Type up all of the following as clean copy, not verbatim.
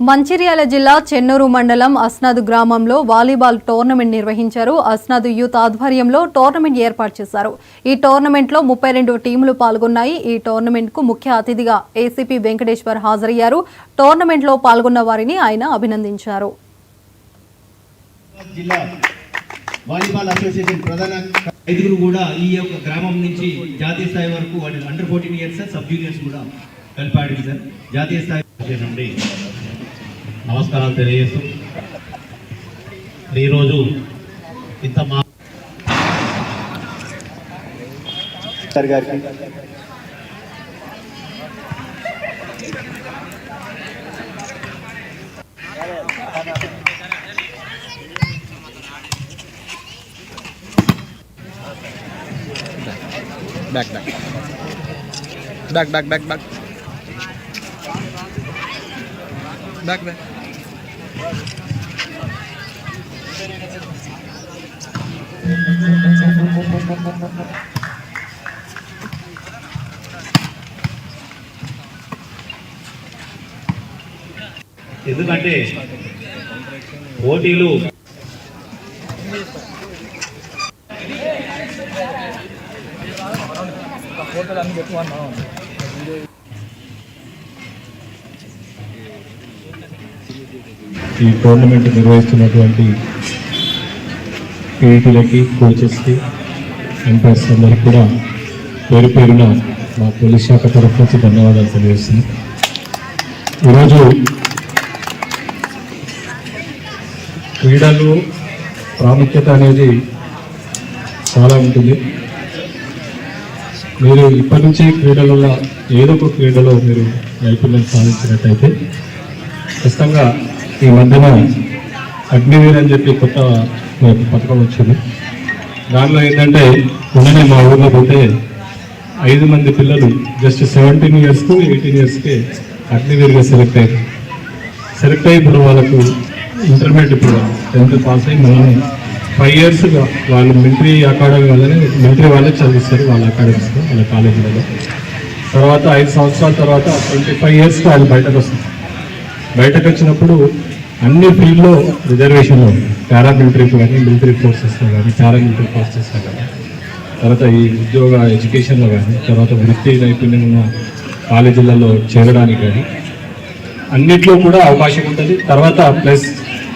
మంచిర్యాల జిల్లా చెన్నూరు మండలం అస్నాదు గ్రామంలో వాలీబాల్ టోర్నమెంట్ నిర్వహించారు. అస్నాదు యూత్ ఆధ్వర్యంలో టోర్నమెంట్ ఏర్పాటు చేశారు. ఈ టోర్నమెంట్లో 32 టీములు పాల్గొన్నాయి. ఈ టోర్నమెంట్ కు ముఖ్య అతిథిగా ఏసీపీ వెంకటేశ్వర్ హాజరయ్యారు. టోర్నమెంట్లో పాల్గొన్న వారిని ఆయన అభినందించారు. వాలీబాల్ అసోసియేషన్ ప్రధాన ఐదుగురు కూడా ఈ యొక్క గ్రామం నుంచి జాతీయ స్థాయి వరకు అండర్ 14 ఇయర్స్ సబ్ జూనియర్స్ కూడా కలిపాడు సార్. జాతీయ స్థాయి నుండి నమస్కారాలు తెలియజేస్తూ ఈరోజు ఇంత మా గారికి back ఎందుకంటే పోటీలు ఈ టోర్నమెంట్ నిర్వహిస్తున్నటువంటి పీఈటీలకి, కోచెస్కి, ఎంపైర్స్ అందరికీ కూడా పేరు పేరున మా పోలీస్ శాఖ తరఫు నుంచి ధన్యవాదాలు తెలియజేస్తున్నాం. ఈరోజు క్రీడలు ప్రాముఖ్యత అనేది చాలా ఉంటుంది. మీరు ఇప్పటి నుంచి క్రీడలలో ఏదో ఒక క్రీడలో మీరు నైపుణ్యం సాధించినట్టయితే ఖచ్చితంగా ఈ మధ్యన అగ్నివీర్ అని చెప్పి కొత్త పథకం వచ్చింది. దానిలో ఏంటంటే మొన్ననే మా ఊళ్ళో పోతే 5 మంది పిల్లలు జస్ట్ 17 ఇయర్స్కు 18 ఇయర్స్కే అగ్నివీర్గా సెలెక్ట్ అయ్యి ఇప్పుడు వాళ్ళకు ఇంటర్మీడియట్ ఇప్పుడు 10th పాస్ అయ్యి మొన్న 5 ఇయర్స్గా వాళ్ళు మిలిటరీ అకాడమీ వాళ్ళని మిలిటరీ వాళ్ళే చదివిస్తారు వాళ్ళ అకాడమీస్లో వాళ్ళ కాలేజీలలో. తర్వాత 5 సంవత్సరాల తర్వాత 25 ఇయర్స్కి వాళ్ళు బయటకు వస్తారు. బయటకు వచ్చినప్పుడు అన్ని ఫీల్డ్లో రిజర్వేషన్లో పారామిలిటరీ కానీ మిలిటరీ ఫోర్సెస్లో కానీ పారామిలిటరీ ఫోర్సెస్లో కానీ తర్వాత ఈ ఉద్యోగ ఎడ్యుకేషన్లో కానీ తర్వాత వృత్తి నైపుణ్యం ఉన్న కాలేజీలలో చేరడానికి కానీ అన్నిట్లో కూడా అవకాశం ఉంటుంది. తర్వాత ప్లస్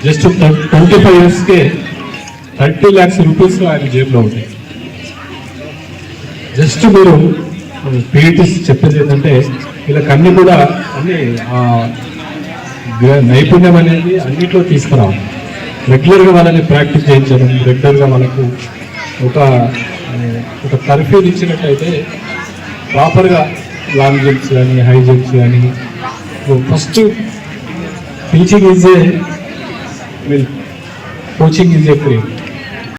జస్ట్ 25 ఇయర్స్కే 30 lakhs రూపీస్ ఆయన జేబులో ఉంటాయి. జస్ట్ మీరు పీఈటీస్ చెప్పేది ఏంటంటే వీళ్ళకి అన్ని కూడా అన్ని నైపుణ్యం అనేది అన్నిట్లో తీసుకురావాలి. రెగ్యులర్గా వాళ్ళని ప్రాక్టీస్ చేయించడం, రెగ్యులర్గా వాళ్ళకు ఒక తర్ఫీదు ఇచ్చినట్టయితే ప్రాపర్గా లాంగ్ జంప్స్ కానీ హై జంప్స్ కానీ first teaching is a coaching is a cream.